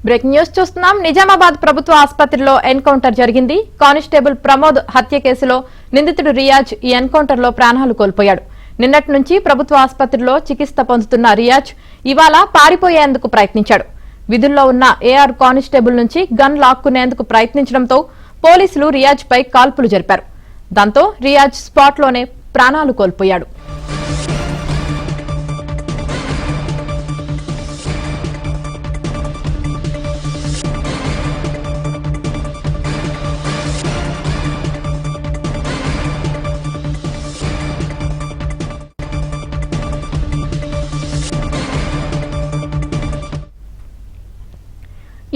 Breaking news చూస్తున్నాం. నిజామాబాద్ ప్రభుత్వ ఆసుపత్రిలో ఎన్కౌంటర్ జరిగింది. కానిస్టేబుల్ ప్రమోద్ హత్య కేసులో నిందితుడు రియాజ్ ఈ ఎన్కౌంటర్ లో ప్రాణాలు కోల్పోయాడు. నిన్నటి నుంచి ప్రభుత్వ ఆసుపత్రిలో చికిత్స పొందుతున్న రియాజ్ ఇవాళ పారిపోయేందుకు ప్రయత్నించాడు. విధుల్లో ఉన్న ఏఆర్ కానిస్టేబుల్ నుంచి గన్ లాక్కునేందుకు ప్రయత్నించడంతో పోలీసులు రియాజ్ పై కాల్పులు జరిపారు. దాంతో రియాజ్ స్పాట్ లోనే ప్రాణాలు కోల్పోయాడు.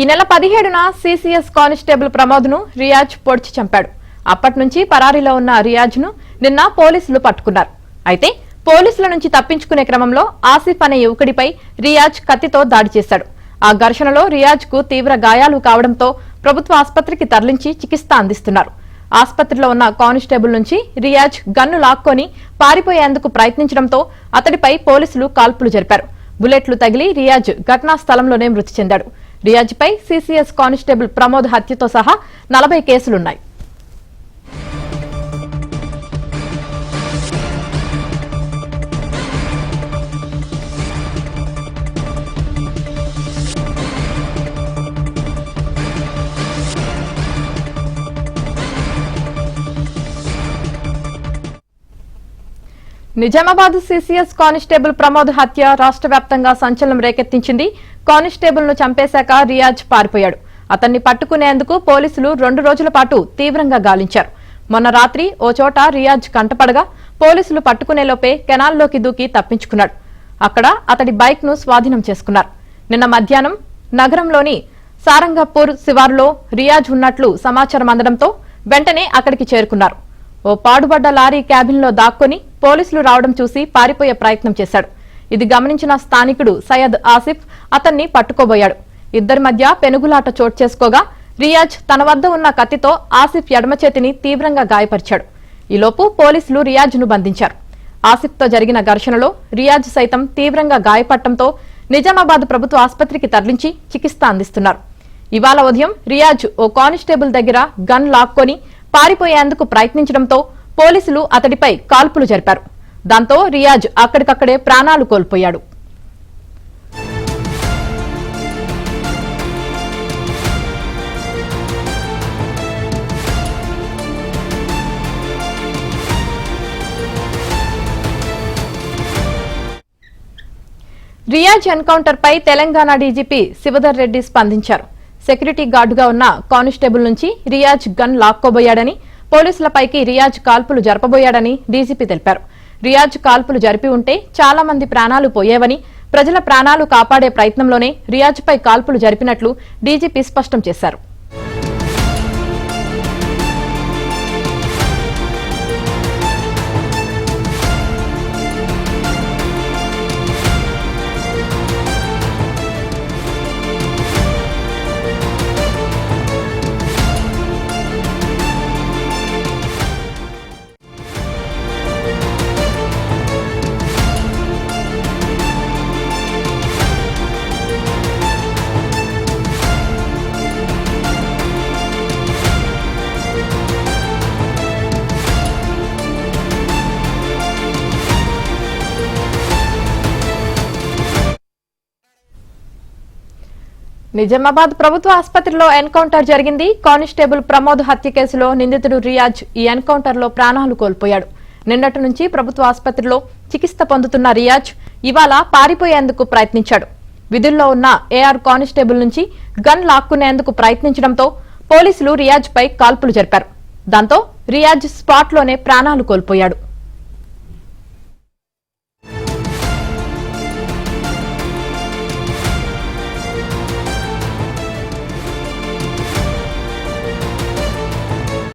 ఈ నెల 17న సిసిఎస్ కానిస్టేబుల్ ప్రమోద్ ను రియాజ్ పొడిచి చంపాడు. అప్పటి నుంచి పరారీలో ఉన్న రియాజ్ ను నిన్న పోలీసులు పట్టుకున్నారు. అయితే పోలీసుల నుంచి తప్పించుకునే క్రమంలో ఆసిఫ్ అనే యువకుడిపై రియాజ్ కత్తితో దాడి చేశాడు. ఆ ఘర్షణలో రియాజ్ కు తీవ్ర గాయాలు కావడంతో ప్రభుత్వ ఆసుపత్రికి తరలించి చికిత్స అందిస్తున్నారు. ఆసుపత్రిలో ఉన్న కానిస్టేబుల్ నుంచి రియాజ్ గన్ను లాక్కొని పారిపోయేందుకు ప్రయత్నించడంతో అతడిపై పోలీసులు కాల్పులు జరిపారు. బుల్లెట్లు తగిలి రియాజ్ ఘటనా స్థలంలోనే మృతి చెందాడు. రియాజ్ పై సిసిఎస్ కానిస్టేబుల్ ప్రమోద్ హత్యతో సహా 40 కేసులున్నాయి. నిజామాబాద్ సిసిఎస్ కానిస్టేబుల్ ప్రమోద్ హత్య రాష్ట్ర వ్యాప్తంగా సంచలనం రేకెత్తించింది. కానిస్టేబుల్ ను చంపేశాక రియాజ్ పారిపోయాడు. అతన్ని పట్టుకునేందుకు పోలీసులు 2 రోజుల పాటు తీవ్రంగా గాలించారు. మొన్న రాత్రి ఓ చోట రియాజ్ కంటపడగా పోలీసులు పట్టుకునేలోపే కెనాల్లోకి దూకి తప్పించుకున్నాడు. అక్కడ అతడి బైక్ ను స్వాధీనం చేసుకున్నారు. నిన్న మధ్యాహ్నం నగరంలోని సారంగపూర్ శివారులో రియాజ్ ఉన్నట్లు సమాచారం అందడంతో వెంటనే అక్కడికి చేరుకున్నారు. ఓ పాడుబడ్డ లారీ క్యాబిన్ లో దాక్కుని పోలీసులు రావడం చూసి పారిపోయే ప్రయత్నం చేశాడు. ఇది గమనించిన స్థానికుడు సయ్యద్ ఆసిఫ్ అతన్ని పట్టుకోబోయాడు. ఇద్దరి మధ్య పెనుగులాట చోటు చేసుకోగా రియాజ్ తన వద్ద ఉన్న కత్తితో ఆసిఫ్ ఎడమ చేతిని తీవ్రంగా గాయపరిచాడు. ఈలోపు పోలీసులు రియాజ్ ను బంధించారు. ఆసిఫ్ తో జరిగిన ఘర్షణలో రియాజ్ సైతం తీవ్రంగా గాయపడటంతో నిజామాబాద్ ప్రభుత్వ ఆసుపత్రికి తరలించి చికిత్స అందిస్తున్నారు. ఇవాళ ఉదయం రియాజ్ ఓ కానిస్టేబుల్ దగ్గర గన్ లాక్కొని పారిపోయేందుకు ప్రయత్నించడంతో పోలీసులు అతడిపై కాల్పులు జరిపారు. దాంతో రియాజ్ అక్కడికక్కడే ప్రాణాలు కోల్పోయాడు. రియాజ్ ఎన్కౌంటర్ పై తెలంగాణ డీజీపీ శివధర్ రెడ్డి స్పందించారు. సెక్యూరిటీ గార్డుగా ఉన్న కానిస్టేబుల్ నుంచి రియాజ్ గన్ లాక్కోబోయాడని, పోలీసులపైకి రియాజ్ కాల్పులు జరపబోయాడని డీజీపీ తెలిపారు. రియాజ్ కాల్పులు జరిపి ఉంటే చాలా మంది ప్రాణాలు పోయేవని, ప్రజల ప్రాణాలు కాపాడే ప్రయత్నంలోనే రియాజ్ పై కాల్పులు జరిపినట్లు డీజీపీ స్పష్టం చేశారు. నిజామాబాద్ ప్రభుత్వ ఆసుపత్రిలో ఎన్కౌంటర్ జరిగింది. కానిస్టేబుల్ ప్రమోద్ హత్య కేసులో నిందితుడు రియాజ్ ఈ ఎన్కౌంటర్ లో ప్రాణాలు కోల్పోయాడు. నిన్నటి నుంచి ప్రభుత్వ ఆసుపత్రిలో చికిత్స పొందుతున్న రియాజ్ ఇవాళ పారిపోయేందుకు ప్రయత్నించాడు. విధుల్లో ఉన్న ఏఆర్ కానిస్టేబుల్ నుంచి గన్ లాక్కునేందుకు ప్రయత్నించడంతో పోలీసులు రియాజ్ పై కాల్పులు జరిపారు. దాంతో రియాజ్ స్పాట్ లోనే ప్రాణాలు కోల్పోయాడు.